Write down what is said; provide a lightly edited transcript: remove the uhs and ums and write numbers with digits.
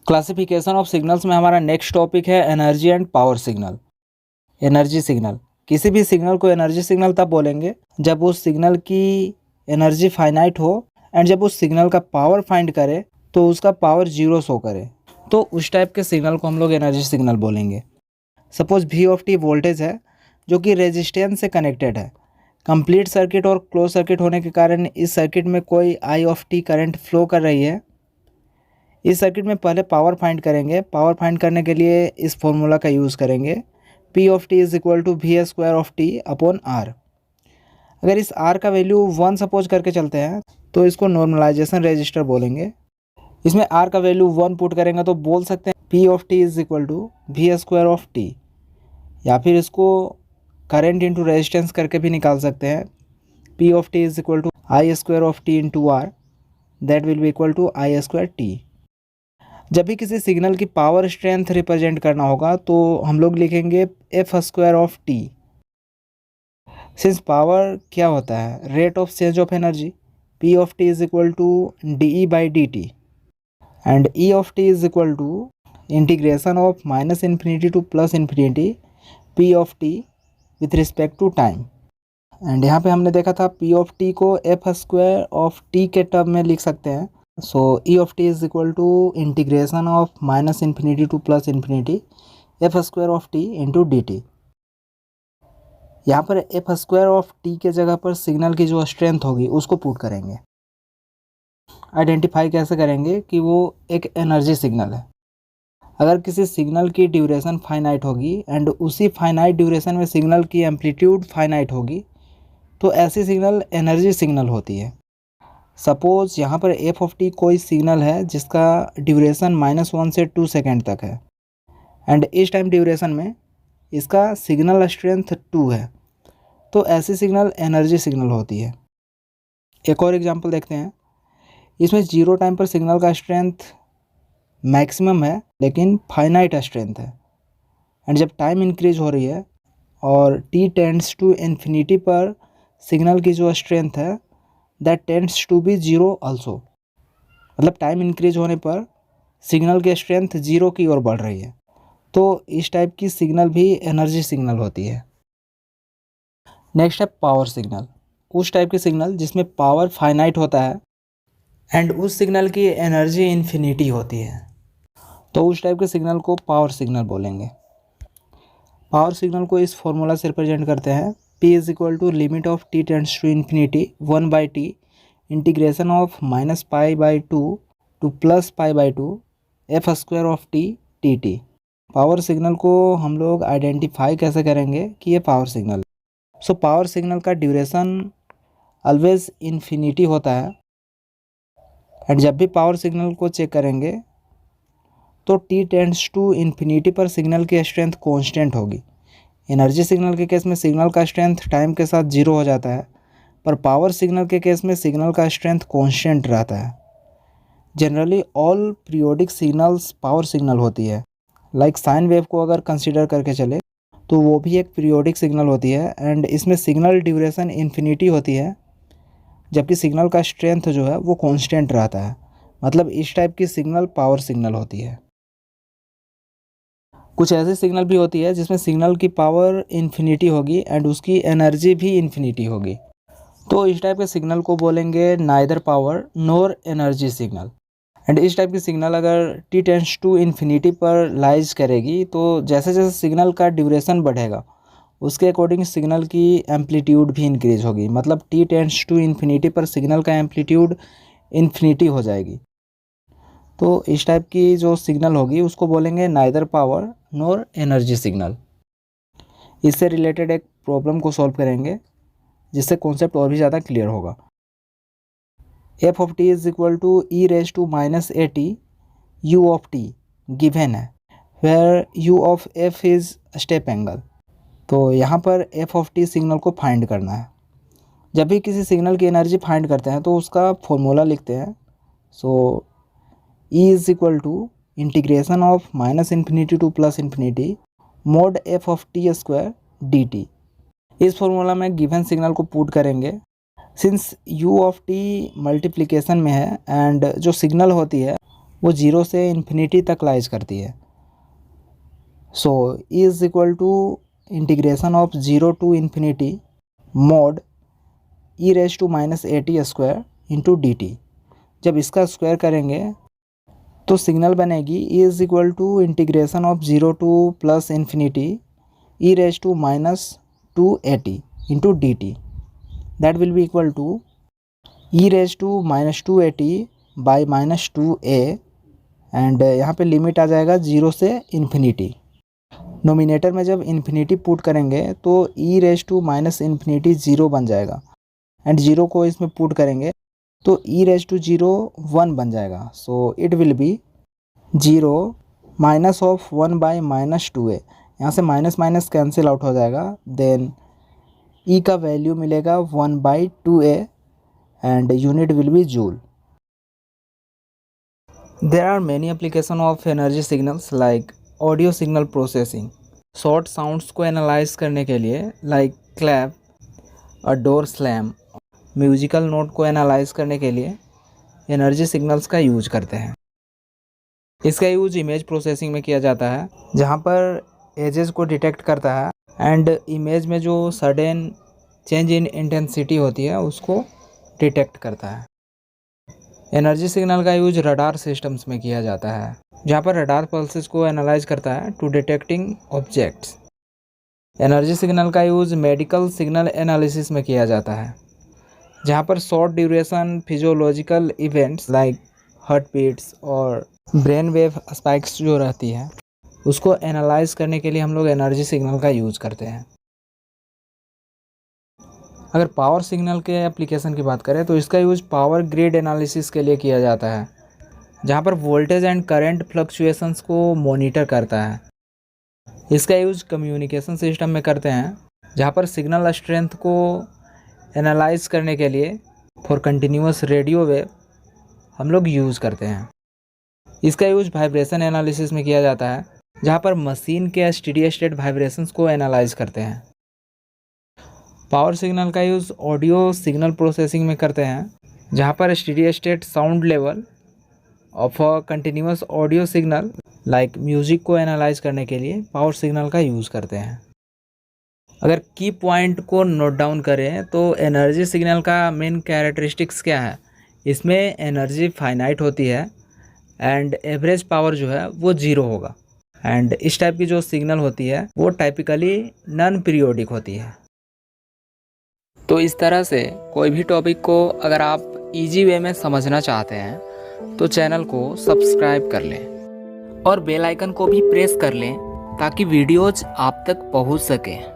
Classification of signals में हमारा next topic है energy and power signal. Energy signal, किसी भी सिग्नल को एनर्जी सिग्नल तब बोलेंगे जब उस सिग्नल की एनर्जी फाइनाइट हो एंड जब उस सिग्नल का पावर फाइंड करे तो उसका पावर जीरो शो करे, तो उस टाइप के सिग्नल को हम लोग एनर्जी सिग्नल बोलेंगे। Suppose V of t voltage है जो कि रेजिस्टेंस से कनेक्टेड है। कंप्लीट सर्किट और क्लोज सर्किट होने के कारण इस सर्किट में कोई I of t current flow कर रही है। इस सर्किट में पहले पावर फाइंड करेंगे। पावर फाइंड करने के लिए इस फॉर्मूला का यूज़ करेंगे, P of T is equal to V square of t upon R. अगर इस R का वैल्यू 1 सपोज करके चलते हैं तो इसको नॉर्मलाइजेशन रेजिस्टर बोलेंगे। इसमें R का वैल्यू 1 पुट करेंगे तो बोल सकते हैं P of T is equal to V square of t, या फिर इसको करंट इंटू रेजिस्टेंस करके भी निकाल सकते हैं। P of T is equal to I square of t into R, that will be equal to I square t. जब भी किसी सिग्नल की पावर स्ट्रेंथ रिप्रेजेंट करना होगा तो हम लोग लिखेंगे f square of t. Since power क्या होता है, rate of change of energy, P of T is equal to d by d t and E of T is equal to integration of minus infinity to plus infinity P of t with respect to time. And यहाँ पे हमने देखा था P of t को f square of t के term में लिख सकते हैं। So E of T is equal to integration of minus infinity to plus infinity f square of t into D t. यहाँ पर एफ स्क्वायर ऑफ टी के जगह पर सिग्नल की जो स्ट्रेंथ होगी उसको पुट करेंगे। आइडेंटिफाई कैसे करेंगे कि वो एक एनर्जी सिग्नल है। अगर किसी सिग्नल की ड्यूरेशन फाइनाइट होगी एंड उसी फाइनाइट ड्यूरेशन में सिग्नल की एम्पलीट्यूड फाइनाइट होगी तो ऐसी सिग्नल एनर्जी सिग्नल होती है। सपोज यहाँ पर एफ ऑफ टी कोई सिग्नल है जिसका ड्यूरेशन -1 से 2 सेकेंड तक है एंड इस टाइम ड्यूरेशन में इसका सिग्नल स्ट्रेंथ 2 है, तो ऐसी सिग्नल एनर्जी सिग्नल होती है। एक और एग्जांपल देखते हैं। इसमें 0 टाइम पर सिग्नल का स्ट्रेंथ मैक्सिमम है लेकिन फाइनाइट स्ट्रेंथ है एंड जब टाइम इंक्रीज हो रही है और t टेंड्स टू इन्फिनिटी पर सिग्नल की जो स्ट्रेंथ है that tends to be zero also, मतलब टाइम इंक्रीज होने पर सिग्नल की स्ट्रेंथ जीरो की ओर बढ़ रही है, तो इस टाइप की सिग्नल भी एनर्जी सिग्नल होती है। नेक्स्ट है पावर सिग्नल, उस टाइप की सिग्नल जिसमें पावर फाइनाइट होता है एंड उस सिग्नल की एनर्जी इन्फिनिटी होती है, तो उस टाइप के सिग्नल को पावर सिग्नल बोलेंगे। पावर सिग्नल को इस फॉर्मूला से रिप्रेजेंट करते हैं, P is equal to limit of t tends to infinity 1 by T integration of -π/2 to +π/2 F square of T T T. Power signal को हम लोग आइडेंटिफाई कैसे करेंगे कि ये power signal. So power signal का ड्यूरेशन ऑलवेज इन्फिनिटी होता है एंड जब भी पावर सिग्नल को चेक करेंगे तो t टेंड्स टू इन्फिनिटी पर सिग्नल की स्ट्रेंथ कांस्टेंट होगी। एनर्जी सिग्नल के केस में सिग्नल का स्ट्रेंथ टाइम के साथ जीरो हो जाता है, पर पावर सिग्नल के केस में सिग्नल का स्ट्रेंथ कांस्टेंट रहता है। Generally all periodic signals power signal होती है। लाइक साइन वेव को अगर कंसीडर करके चले तो वो भी एक पीरियोडिक सिग्नल होती है एंड इसमें सिग्नल ड्यूरेशन इन्फिनिटी होती है जबकि सिग्नल का स्ट्रेंथ जो है वो कांस्टेंट रहता है, मतलब इस टाइप की सिग्नल पावर सिग्नल होती है। कुछ ऐसी सिग्नल भी होती है जिसमें सिग्नल की पावर इन्फिनिटी होगी एंड उसकी एनर्जी भी इन्फिनिटी होगी, तो इस टाइप के सिग्नल को बोलेंगे neither power nor energy signal. And इस टाइप की सिग्नल अगर t टेंड्स टू इन्फिनिटी पर लाइज करेगी तो जैसे जैसे सिग्नल का ड्यूरेशन बढ़ेगा उसके अकॉर्डिंग सिग्नल की एम्पलीट्यूड भी इंक्रीज होगी, मतलब t टेंड्स टू इन्फिनिटी पर सिग्नल का एम्पलीट्यूड इन्फिनिटी हो जाएगी। तो इस टाइप की जो सिग्नल होगी उसको बोलेंगे neither power nor energy signal. इससे रिलेटेड एक प्रॉब्लम को सॉल्व करेंगे जिससे कॉन्सेप्ट और भी ज़्यादा क्लियर होगा। F of T is equal to E raise to -at u of T given है, where u of f is step angle. तो यहाँ पर एफ ऑफ टी सिग्नल को फाइंड करना है। जब भी किसी सिग्नल की एनर्जी फाइंड करते हैं तो उसका फॉर्मूला लिखते हैं। So E is equal to integration of -infinity to +infinity mod f of t square d t. इस फॉर्मूला में गिवन सिग्नल को पुट करेंगे। Since u of t multiplication में है एंड जो सिग्नल होती है वो 0 से इन्फिनिटी तक लाइज करती है। So E is equal to integration of 0 to infinity mod E raise to minus A T square into D T. जब इसका स्क्वायर करेंगे तो सिग्नल बनेगी E is equal to integration of 0 to plus infinity E raise to minus 2at into D T. That will be equal to E raise to minus 2at by minus 2a and यहाँ पे limit आ जाएगा 0 से infinity. Nominator में जब infinity put करेंगे तो ई raise to minus infinity 0 बन जाएगा एंड 0 को इसमें पुट करेंगे तो ई रेज टू 0 1 बन जाएगा। So it will be 0 minus of 1 by minus 2a। यहाँ से माइनस माइनस कैंसिल आउट हो जाएगा। देन ई का वैल्यू मिलेगा 1 by 2a and unit will be joule. There are many application of energy signals like audio signal processing, short sounds को analyse करने के लिए लाइक क्लैप और डोर स्लैम, म्यूजिकल नोट को एनालाइज करने के लिए एनर्जी सिग्नल्स का यूज करते हैं। इसका यूज इमेज प्रोसेसिंग में किया जाता है जहाँ पर एजेस को डिटेक्ट करता है एंड इमेज में जो सडन चेंज इन इंटेंसिटी होती है उसको डिटेक्ट करता है। एनर्जी सिग्नल का यूज रडार सिस्टम्स में किया जाता है जहाँ पर रडार पल्सेस को एनालाइज करता है to detecting objects. Energy signal का यूज मेडिकल सिग्नल एनालिसिस में किया जाता है जहाँ पर short duration physiological events like heart beats और ब्रेन वेव स्पाइक्स जो रहती है उसको एनालाइज करने के लिए हम लोग एनर्जी सिग्नल का यूज करते हैं। अगर पावर सिग्नल के एप्लीकेशन की बात करें तो इसका यूज पावर ग्रिड एनालिसिस के लिए किया जाता है जहाँ पर वोल्टेज एंड करंट फ्लक्चुएशंस को मॉनिटर करता है। इसका यूज कम्युनिकेशन सिस्टम में करते हैं जहाँ पर सिग्नल स्ट्रेंथ को एनालाइज करने के लिए फॉर कंटिन्यूअस रेडियो वेव हम लोग यूज़ करते हैं। इसका यूज वाइब्रेशन एनालिसिस में किया जाता है जहाँ पर मशीन के स्टेडी स्टेट वाइब्रेशंस को एनालाइज करते हैं। पावर सिग्नल का यूज़ ऑडियो सिग्नल प्रोसेसिंग में करते हैं जहाँ पर steady state sound level of a continuous audio signal like music को एनालाइज करने के लिए पावर सिग्नल का यूज़ करते हैं। अगर की पॉइंट को नोट डाउन करें तो एनर्जी सिग्नल का मेन कैरेक्टरिस्टिक्स क्या है, इसमें एनर्जी फाइनाइट होती है एंड एवरेज पावर जो है वो 0 होगा एंड इस टाइप की जो सिग्नल होती है वो टाइपिकली नॉन पीरियोडिक होती है। तो इस तरह से कोई भी टॉपिक को अगर आप इजी वे में समझना चाहते हैं तो चैनल को सब्सक्राइब कर लें और बेल आइकन को भी प्रेस कर लें ताकि वीडियोज आप तक पहुंच सकें।